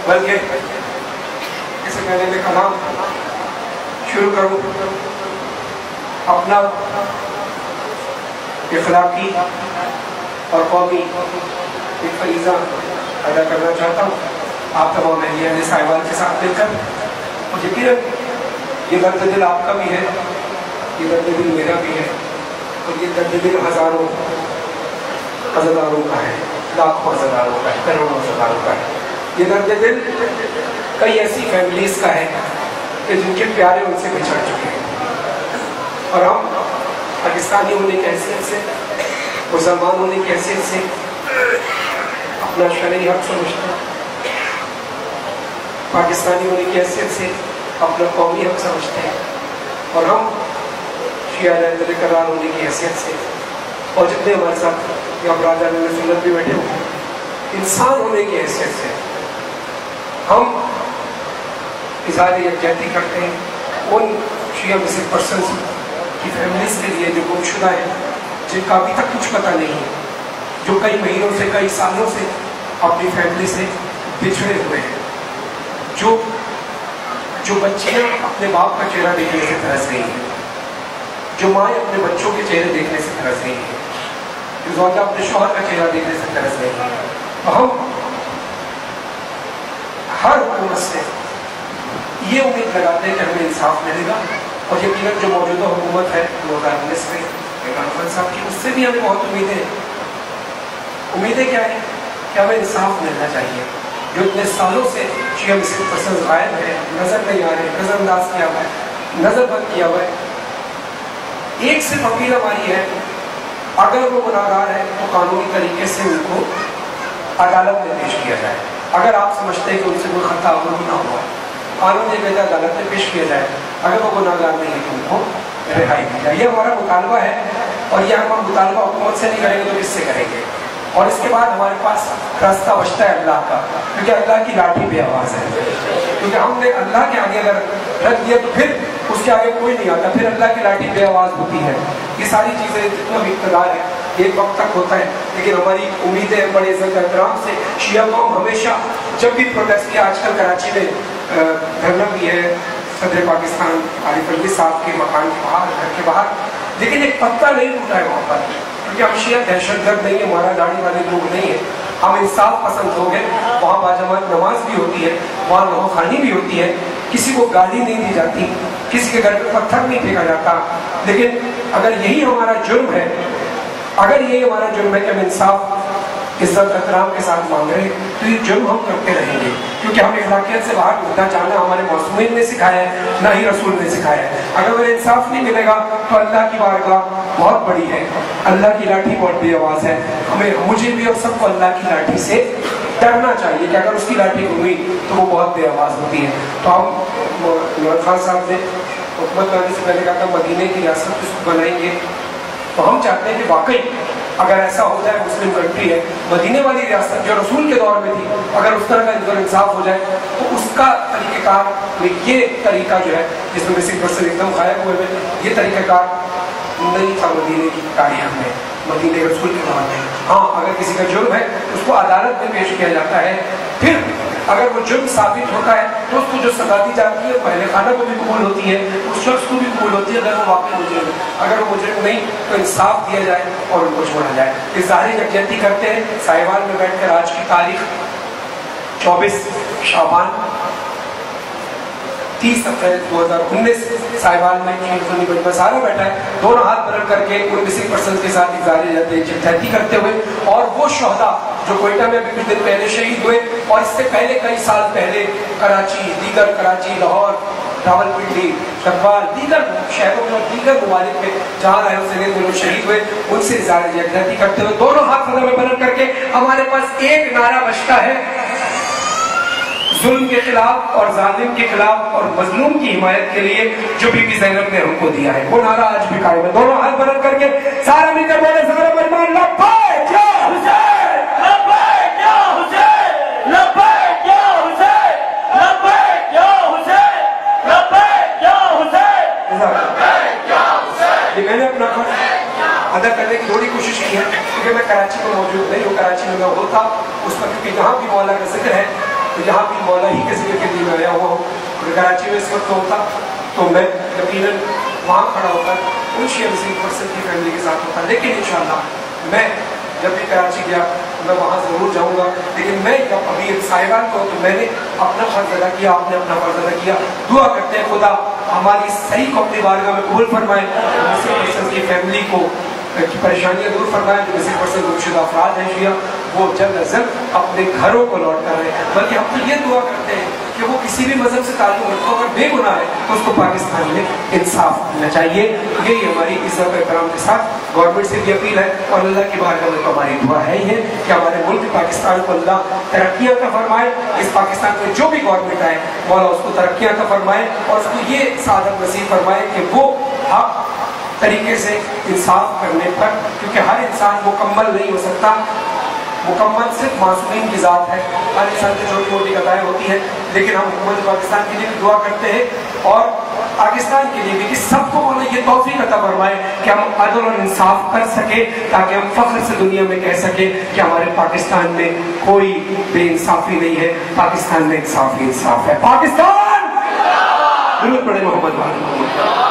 بلکہ اس سے پہلے میں کلام شروع کروں اپنا اخلاقی اور قومی ایک فریضہ ادا کرنا چاہتا ہوں آپ تمام اہلیہ صاحبان کے ساتھ مل کر. اور یقیناً یہ درد دل آپ کا بھی ہے، یہ درد دل میرا بھی ہے، اور یہ درد دل ہزاروں عزاداروں کا ہے، لاکھوں عزاداروں کا ہے، کروڑوں عزاداروں کا ہے. یہ درد دل کئی ایسی فیملیز کا ہے کہ جن کے پیارے ان سے بچھڑ چکے ہیں، اور ہم پاکستانی ہونے کی حیثیت سے، مسلمان ہونے کی حیثیت سے اپنا شرعی حق سمجھتے ہیں، پاکستانی ہونے کی حیثیت سے اپنا قومی حق سمجھتے ہیں، اور ہم شیعہ اہل قرار ہونے کی حیثیت سے، اور جتنے ہمارے ساتھ یا برادر سنت بھی بیٹھے ہوئے انسان ہونے کی حیثیت سے ہم اظہار یکجہتی کرتے ہیں ان شیعہ مسلم پرسنس کی فیملیز کے لیے جو گم شدہ ہیں، جن کا ابھی تک کچھ پتہ نہیں ہے، جو کئی مہینوں سے کئی سالوں سے اپنی فیملی سے بچھڑے ہوئے ہیں، جو بچیاں اپنے باپ کا چہرہ دیکھنے سے ترس گئی ہیں، جو مائیں اپنے بچوں کے چہرے دیکھنے سے ترس گئی ہیں، جو زوجہ اپنے شوہر کا چہرہ دیکھنے سے ترس گئی ہیں. ہم ہر حکومت سے یہ امید لگاتے ہیں کہ ہمیں انصاف ملے گا، اور یقیناً جو موجودہ حکومت ہے 2019 میں عمران خان صاحب کی، اس سے بھی ہمیں بہت امیدیں ہیں. امیدیں کیا ہیں کہ ہمیں انصاف ملنا چاہیے. جو اتنے سالوں سے شیعہ مسلم پرسنز غائب ہیں، نظر نہیں آ رہے، نظر انداز کیا ہوا ہے، نظر بند کیا ہوا ہے، ایک صرف اپیل ہماری ہے اگر وہ گناہگار ہے تو قانونی طریقے سے ان کو عدالت میں پیش کیا جائے. اگر آپ سمجھتے ہیں کہ ان سے کوئی خطا ہوا نہ ہوا، قانون یہ کہتا ہے عدالت میں پیش کیا جائے. اگر وہ گناہگار نہیں ہے تو ان کو رہائی دی جائے. یہ ہمارا مطالبہ ہے، اور یہ ہم مطالبہ حکومت سے نہیں کریں گے تو کس سے کریں گے. اور اس کے بعد ہمارے پاس راستہ بچتا ہے اللہ کا، کیونکہ اللہ کی لاٹھی بے آواز ہے. کیونکہ ہم نے اللہ کے آگے اگر رکھ دیا تو پھر اس کے آگے کوئی نہیں آتا، پھر اللہ کی لاٹھی بے آواز ہوتی ہے. یہ ساری چیزیں جتنا بھی اقتدار ہے ایک وقت تک ہوتا ہے، لیکن ہماری امیدیں بڑے عزت احترام سے شیعہ قوم ہمیشہ جب بھی پروٹیسٹ کیا، آج کل کراچی میں دھرنا بھی ہے صدر پاکستان عارف علوی صاحب کے مکان کے باہر، گھر کے باہر، لیکن ایک پتہ نہیں ٹوٹا ہے وہاں پر. کیونکہ ہم شیعہ دہشت گرد نہیں ہیں، مارا داڑھی والے لوگ نہیں ہیں، ہم انصاف پسند لوگ ہیں. وہاں باجماعت نماز بھی ہوتی ہے، وہاں لوح خوانی بھی ہوتی ہے، کسی کو گالی نہیں دی جاتی، کسی کے گھر پہ پتھر نہیں پھینکا جاتا. لیکن اگر یہی ہمارا جرم ہے، اگر یہی ہمارا جرم ہے کہ ہم انصاف عزت احترام کے ساتھ مانگ رہے ہیں، تو یہ جرم ہم کرتے رہیں گے. کیونکہ ہم اخلاقیت سے باہر اٹھنا چاہنا ہمارے معصومین نے سکھایا ہے، نہ ہی رسول نے سکھایا ہے. اگر ہمیں انصاف نہیں ملے گا تو اللہ کی بارگاہ بہت بڑی ہے، اللہ کی لاٹھی بہت بے آواز ہے. مجھے بھی اور سب کو اللہ کی لاٹھی سے ڈرنا چاہیے کہ اگر اس کی لاٹھی ہوئی تو وہ بہت بے آواز ہوتی ہے. تو ہم عمران خان صاحب نے حکومت لانے سے پہلے کہا تھا مدینے کی ریاست اس کو بنائیں گے. تو ہم چاہتے ہیں کہ واقعی اگر ایسا ہو جائے، مسلم کنٹری ہے، مدینے والی ریاست جو رسول کے دور میں تھی، اگر اس طرح کا انصاف ہو جائے تو اس کا طریقہ کار میں یہ طریقہ جو ہے جس میں مسلم پرسن ایک دم غائب ہوئے ہوئے، یہ طریقہ کار نہیں تھا مدینے کی تاریخ میں، مدینے رسول کے دور میں. ہاں اگر کسی کا جرم ہے اس کو عدالت میں پیش کیا جاتا ہے، پھر اگر وہ جرم ثابت ہوتا ہے تو اس کو جو سزا دی جاتی ہے پہلے خانہ کو بھی قبول ہوتی ہے، اس شخص کو بھی قبول ہوتی ہے اگر وہ واقعی مجرم ہے. اگر وہ مجرم نہیں تو انصاف دیا جائے اور ان کو چھوڑا جائے. اظہار یکجہتی کرتے ہیں سائیوان میں بیٹھ کر. آج کی تاریخ 24 شعبان 30 اپریل 2019 سائیوان میں سارا بیٹھا ہے، دونوں ہاتھ بلند کر کے ان مسلم پرسنز کے ساتھ اظہار یکجہتی کرتے ہوئے. اور وہ شہداء جو کوئٹہ میں بھی کچھ دن پہلے شہید ہوئے، اور اس سے پہلے کئی سال پہلے کراچی، لاہور، راولپنڈی، شغال، دیگر شہروں میں اور دیگر ممالک میں جہاں رہے سے لوگ شہید ہوئے، ان سے اظہار یکجہتی کرتے ہوئے دونوں ہاتھ فضا میں بلند کر کے ہمارے پاس ایک نعرہ بجتا ہے ظلم کے خلاف اور ظالم کے خلاف اور مظلوم کی حمایت کے لیے جو بی بی زینب نے ہم کو دیا ہے. وہ نعرہ آج بھی قائم ہے. دونوں ہاتھ بلند کر کے سارا مل کر بولے سارا مسلمان لبیک یا حسین، لبیک یا حسین، لبیک یا حسین، لبیک یا حسین، لبیک یا حسین، لبیک یا حسین. یہ میں نے اپنا فرض ادا کرنے کی تھوڑی کوشش کی ہے کیونکہ میں کراچی میں موجود نہیں ہوں. کراچی میں میں ہوتا اس وقت کیونکہ جہاں بھی مولا کا ذکر ہے تو یہاں بھی مولا ہی کے ذکر کے لیے میں آیا ہوا ہوں. اگر کراچی میں اس وقت ہوتا تو میں یقیناً وہاں کھڑا ہو کر ان شیعہ نصیر پرسن کی فیملی کے ساتھ ہوتا. لیکن انشاءاللہ میں جب بھی کراچی گیا میں وہاں ضرور جاؤں گا. لیکن میں جب ابھی صاحبان کو تو میں نے اپنا فرض ادا کیا, آپ نے اپنا فرض ادا کیا. دعا کرتے ہیں خدا ہماری صحیح کو اپنی بارگاہ میں قبول فرمائے, نصیر پرسن کی فیملی کو کی پریشانیاں دور فرمائے. جو نصیر پرسن گمشدہ افراد ہیں شیعہ, وہ جلد از جلد اپنے گھروں کو لوٹ کر رہے ہیں. بلکہ ہم تو یہ دعا کرتے ہیں کہ وہ کسی بھی مذہب سے تعلق رکھتا ہو, اگر بے گناہ ہے تو اس کو پاکستان میں انصاف ملنا چاہیے. یہی ہماری عزت و احترام کے ساتھ گورنمنٹ سے بھی اپیل ہے, اور اللہ کی بارگاہ میں تو ہماری دعا ہے ہی ہے کہ ہمارے ملک پاکستان کو اللہ ترقیاں عطا فرمائے. اس پاکستان میں جو بھی گورنمنٹ آئے مولا اس کو ترقیاں عطا فرمائے, اور اس کو یہ سعادت نصیب فرمائے کہ وہ حق طریقے سے انصاف کرنے پر, کیونکہ ہر انسان مکمل نہیں ہو سکتا, مکمل صرف معصومین کی ذات ہے. ہر انسان کی چھوٹی موٹی خطائیں ہوتی ہیں, لیکن ہم حکومت پاکستان کے لیے بھی دعا کرتے ہیں اور پاکستان کے لیے بھی کہ سب کو یہ توفیق عطا فرمائے کہ ہم عدل اور انصاف کر سکیں, تاکہ ہم فخر سے دنیا میں کہہ سکیں کہ ہمارے پاکستان میں کوئی بے انصافی نہیں ہے, پاکستان میں انصاف ہی انصاف ہے. پاکستان درود پڑھے محمد.